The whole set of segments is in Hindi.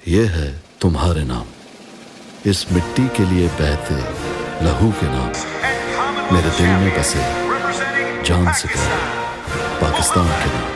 ये है तुम्हारे नाम, इस मिट्टी के लिए बहते लहू के नाम, मेरे दिल में बसे जान से प्यारे पाकिस्तान के नाम।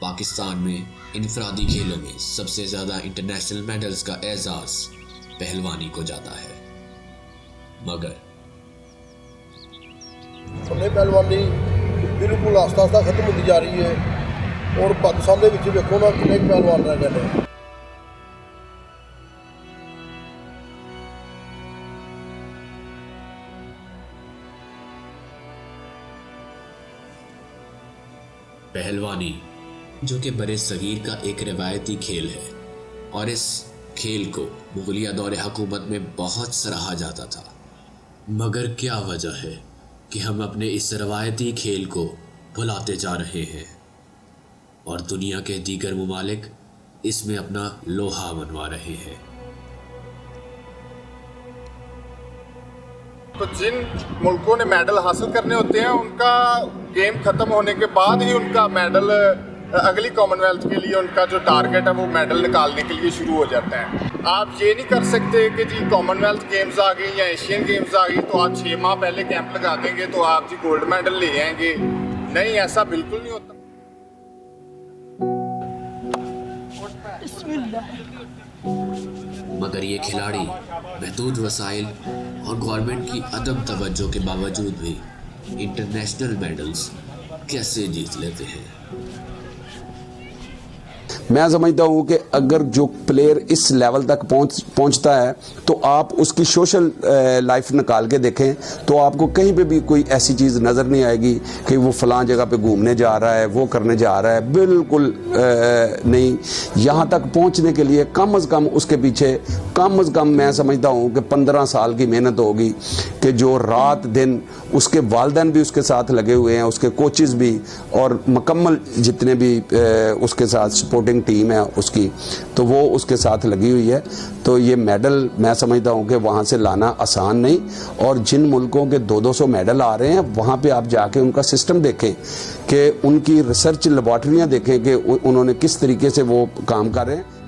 पाकिस्तान में इनफरादी खेलों में सबसे ज़्यादा इंटरनेशनल मेडल्स का एजाज़ पहलवानी को जाता है, मगर पहलवानी बिल्कुल आस्ता आस्ता खत्म होती जा रही है और पाकिस्तान के विच देखो ना कितने पहलवान रह गए हैं। पहलवानी जो कि बरे सगीर का एक रिवायती खेल है और इस खेल को मुगलिया दौर हुकूमत में बहुत सराहा जाता था, मगर क्या वजह है कि हम अपने इस रवायती खेल को भुलाते जा रहे हैं और दुनिया के दीगर मुमालिक इसमें अपना लोहा मनवा रहे हैं। तो जिन मुल्कों ने मेडल हासिल करने होते हैं उनका गेम ख़त्म होने के बाद ही उनका मेडल अगली कॉमनवेल्थ के लिए उनका जो टारगेट है वो मेडल निकालने के लिए शुरू हो जाता है। आप ये नहीं कर सकते कि जी कॉमनवेल्थ गेम्स आ गई या एशियन गेम्स आ गई तो आप 6 माह पहले कैंप लगा देंगे तो आप जी गोल्ड मेडल ले आएंगे। नहीं, ऐसा बिल्कुल नहीं होता। मगर ये खिलाड़ी महदूद वसाइल और गवर्नमेंट की अदम तवज्जो के बावजूद भी इंटरनेशनल मेडल्स कैसे जीत लेते हैं। मैं समझता हूँ कि अगर जो प्लेयर इस लेवल तक पहुँचता है तो आप उसकी सोशल लाइफ निकाल के देखें तो आपको कहीं पे भी कोई ऐसी चीज़ नज़र नहीं आएगी कि वो फलां जगह पे घूमने जा रहा है, वो करने जा रहा है। बिल्कुल नहीं। यहाँ तक पहुँचने के लिए कम अज़ कम उसके पीछे कम अज़ कम मैं समझता हूँ कि 15 साल की मेहनत होगी कि जो रात दिन उसके वालिदैन भी उसके साथ लगे हुए हैं, उसके कोचेज़ भी और मुकम्मल जितने भी उसके साथ सपोर्टिंग टीम है उसकी, तो वो उसके साथ लगी हुई है। तो ये मेडल मैं समझता हूँ कि वहाँ से लाना आसान नहीं। और जिन मुल्कों के 200-200 मेडल आ रहे हैं वहाँ पे आप जाके उनका सिस्टम देखें कि उनकी रिसर्च लेबॉर्ट्रियाँ देखें कि उन्होंने किस तरीके से वो काम कर रहे हैं।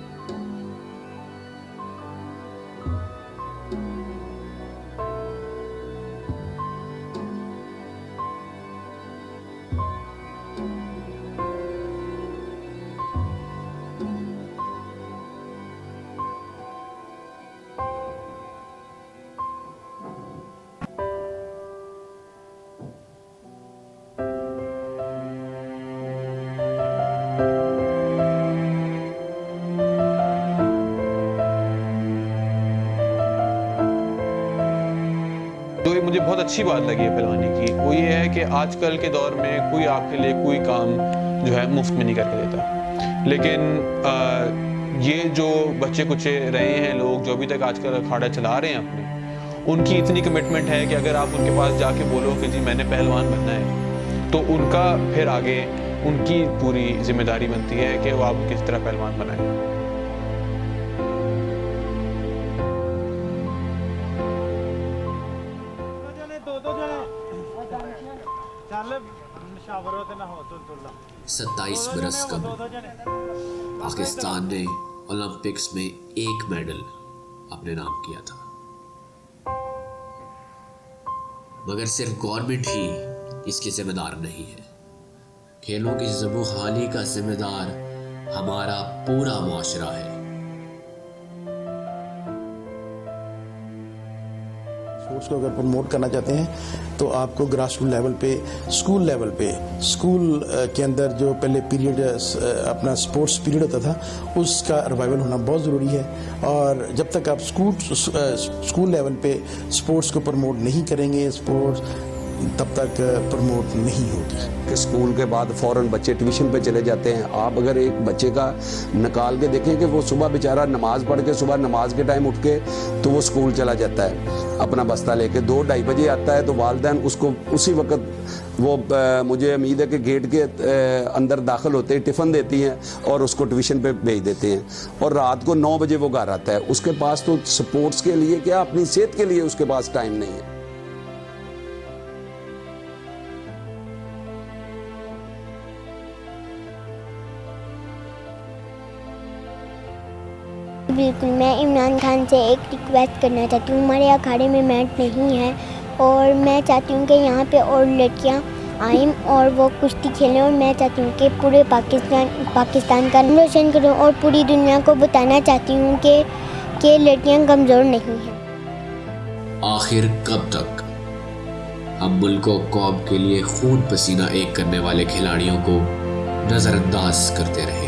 जो मुझे बहुत अच्छी बात लगी है पहलवानी की वो ये है कि आजकल के दौर में कोई आपके लिए कोई काम जो है मुफ्त में नहीं करके देता, लेकिन ये जो बच्चे कुचे रहे हैं लोग जो अभी तक आजकल अखाड़ा चला रहे हैं अपने, उनकी इतनी कमिटमेंट है कि अगर आप उनके पास जाके बोलो कि जी मैंने पहलवान बनना है तो उनका फिर आगे उनकी पूरी जिम्मेदारी बनती है कि वो आप किस तरह पहलवान बनाएं। सत्ताईस बरस कबल पाकिस्तान ने ओलंपिक्स में एक मेडल अपने नाम किया था, मगर सिर्फ गवर्नमेंट ही इसके जिम्मेदार नहीं है। खेलों की ज़बूहाली का जिम्मेदार हमारा पूरा मुआशरा है। स्पोर्ट्स को अगर प्रमोट करना चाहते हैं तो आपको ग्रास रूट लेवल पे, स्कूल लेवल पे, स्कूल के अंदर जो पहले पीरियड अपना स्पोर्ट्स पीरियड होता था उसका रिवाइवल होना बहुत ज़रूरी है। और जब तक आप स्कूल लेवल पे स्पोर्ट्स को प्रमोट नहीं करेंगे, स्पोर्ट्स तब तक प्रमोट नहीं होगी। कि स्कूल के बाद फ़ौरन बच्चे ट्यूशन पे चले जाते हैं। आप अगर एक बच्चे का निकाल के देखें कि वो सुबह बेचारा नमाज पढ़ के सुबह नमाज के टाइम उठ के तो वो स्कूल चला जाता है अपना बस्ता लेके, 2-2:30 बजे आता है तो वालिदैन उसको उसी वक्त वो मुझे उम्मीद है कि गेट के अंदर दाखिल होते ही टिफ़िन देती हैं और उसको ट्यूशन पे भेज देते हैं और रात को 9 बजे वो घर आता है। उसके पास तो स्पोर्ट्स के लिए क्या अपनी सेहत के लिए उसके पास टाइम नहीं है। बिल्कुल, मैं इमरान खान से एक रिक्वेस्ट करना चाहती हूँ। हमारे अखाड़े में मैट नहीं है और मैं चाहती हूँ कि यहाँ पे और लड़कियाँ आएँ और वो कुश्ती खेलें और मैं चाहती हूँ कि पूरे पाकिस्तान का नाम रोशन करूँ और पूरी दुनिया को बताना चाहती हूँ कि लड़कियाँ कमज़ोर नहीं हैं। आखिर कब तक हम मुल्क व कौम के लिए खून पसीना एक करने वाले खिलाड़ियों को नज़रअंदाज करते रहे?